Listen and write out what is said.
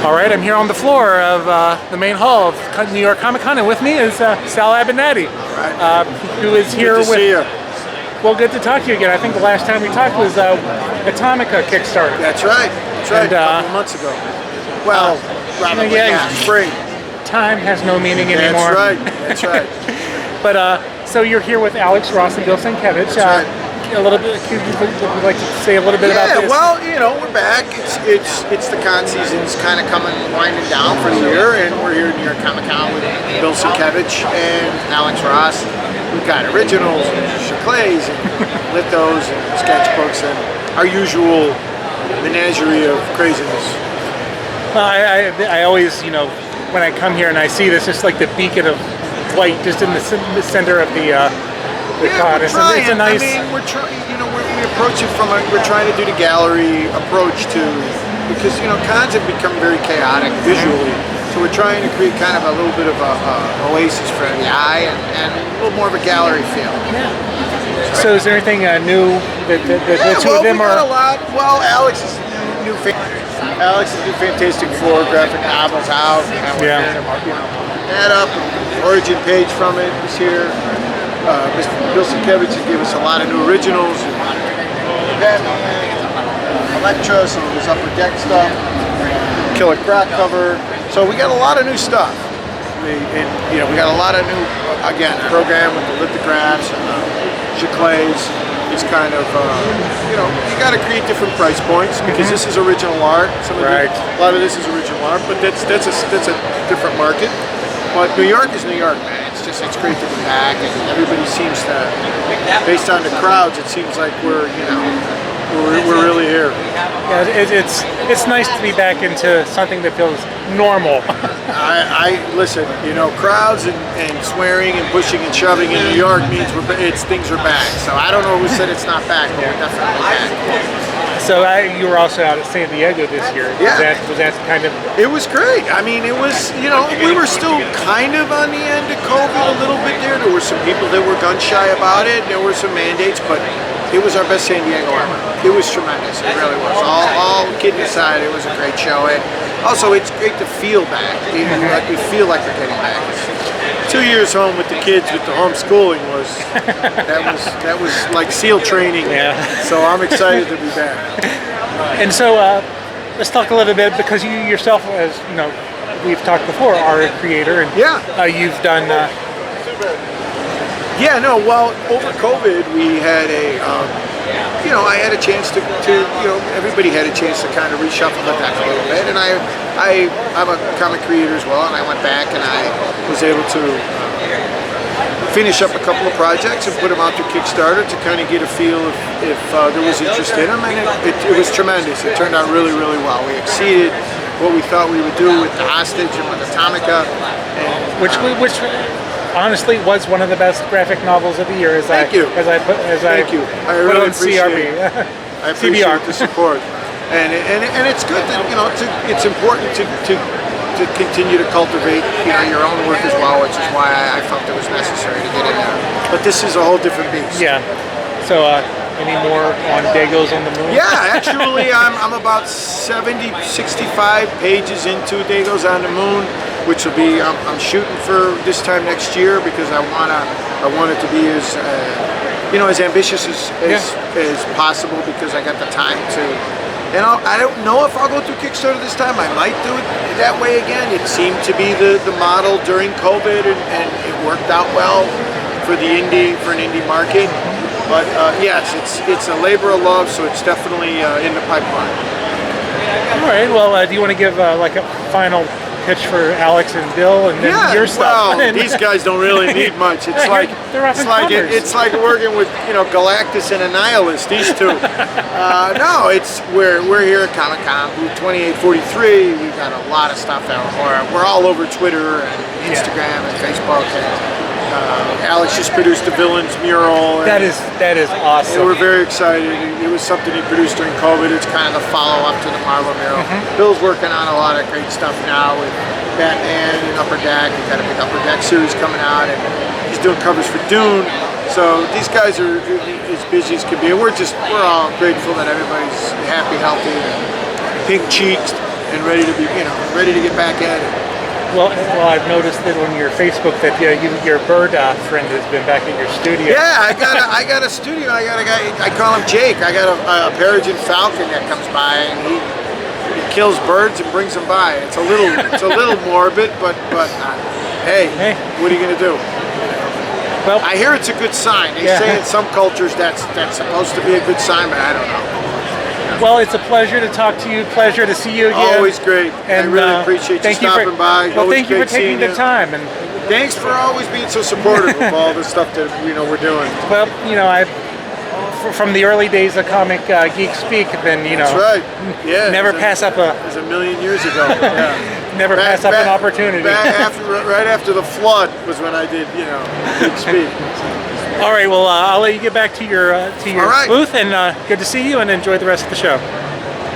All right, I'm here on the floor of the main hall of New York Comic Con, and with me is Sal Abbinanti, who is here Good to see you. Well, good to talk to you again. I think the last time we talked was Atomica Kickstarter. That's right. That's right. And, a couple of months ago. Well, probably spring. Time has no meaning anymore. That's right. But so you're here with Alex Ross and Bill Sienkiewicz. That's right. A little bit. Would you like to say a little bit about this? Well, we're back. It's the con season's kind of winding down for the year, and we're here at New York Comic Con with Bill Sienkiewicz and Alex Ross. We've got originals, and chiclets, and lithos, and sketchbooks, and our usual menagerie of craziness. Well, I always, when I come here and I see this, it's like the beacon of light just in the center of the con. We're trying. It's a nice. I mean, we're trying. We approach it from we're trying to do the gallery approach because cons have become very chaotic visually. So we're trying to create kind of a little bit of a oasis for the eye and a little more of a gallery feel. Yeah. So is there anything new that the two of them we are? got a lot. Well, Alex's new Fantastic Four graphic novels out. That up. Origin page from it is here. Mr. Bill Sienkiewicz gave us a lot of new originals. Batman, Elektra, some of his Upper Deck stuff, Killer Croc cover. So we got a lot of new stuff. We got a lot of new, program with the lithographs and the chiclets. It's kind of, you got to create different price points because this is original art. A lot of this is original art, but that's a different market. But New York is New York, man. It's great to be back, and everybody seems to, based on the crowds, it seems like we're really here. Yeah, it's nice to be back into something that feels normal. I listen. Crowds and swearing and pushing and shoving in New York means things are back. So I don't know who said it's not back, but we're definitely back. So you were also out at San Diego this year. Yeah. Was that kind of? It was great. I mean, it was, we were still kind of on the end of COVID a little bit there. There were some people that were gun shy about it. There were some mandates, but it was our best San Diego ever. It was tremendous. It really was. All kidding aside, it was a great show. And also, it's great to feel back. Like we feel like we're getting back. 2 years home with the kids with the homeschooling that was like SEAL training. Yeah. So I'm excited to be back. And so let's talk a little bit because you yourself, as we've talked before, are a creator, and you've done. Well, over COVID, we had I had a chance to everybody had a chance to kind of reshuffle the deck a little bit, and I'm a comic creator as well, and I went back and I was able to finish up a couple of projects and put them out to Kickstarter to kind of get a feel if there was interest in them, and it was tremendous. It turned out really, really well. We exceeded what we thought we would do with The Hostage and with Atomica, and which honestly was one of the best graphic novels of the year. Thank you. I really appreciate it. I appreciate the support, and it's good that it's important to continue to cultivate your own work as well, which is why I felt it was necessary to get in there. But this is a whole different beast. Yeah. So any more on Dago's on the Moon? Yeah, actually, I'm about 65 pages into Dago's on the Moon, which will be I'm shooting for this time next year because I want it to be as as ambitious as possible because I got the time to. And I don't know if I'll go through Kickstarter this time. I might do it that way again. It seemed to be the model during COVID, and it worked out well for an indie market. But yes, it's a labor of love, so it's definitely in the pipeline. All right. Well, do you want to give like a final pitch for Alex and Bill, and then your stuff? Well, these guys don't really need much. It's like working with Galactus and Annihilus. These two. No, we're here at Comic Con, booth 2843. We've got a lot of stuff out. We're all over Twitter and Instagram and Facebook. And, Alex just produced the Villains mural. That is awesome. And we're very excited. It was something he produced during COVID. It's kind of the follow-up to the Marvel mural. Bill's working on a lot of great stuff now with Batman and Upper Deck. We've got a big Upper Deck series coming out, and he's doing covers for Dune. So these guys are as busy as can be, and we're all grateful that everybody's happy, healthy, pink-cheeked, and ready to be, ready to get back at it. Well, I've noticed that on your Facebook that your bird friend has been back at your studio. Yeah, I got a studio. I got a guy. I call him Jake. I got a peregrine falcon that comes by, and he kills birds and brings them by. It's a little morbid, but hey, what are you gonna do? Well, I hear it's a good sign. They say in some cultures that's supposed to be a good sign, but I don't know. Well, it's a pleasure to talk to you. Pleasure to see you again. Always great. And I really appreciate you stopping by. Well, thank you for taking the time. And thanks for always being so supportive of all the stuff that we're doing. Well, from the early days of Comic Geek Speak, then That's right. Yeah. Never pass up a. It was a million years ago. Yeah. Never pass up an opportunity. Right after the flood was when I did Geek Speak. All right, well, I'll let you get back to your All right. booth, and good to see you, and enjoy the rest of the show.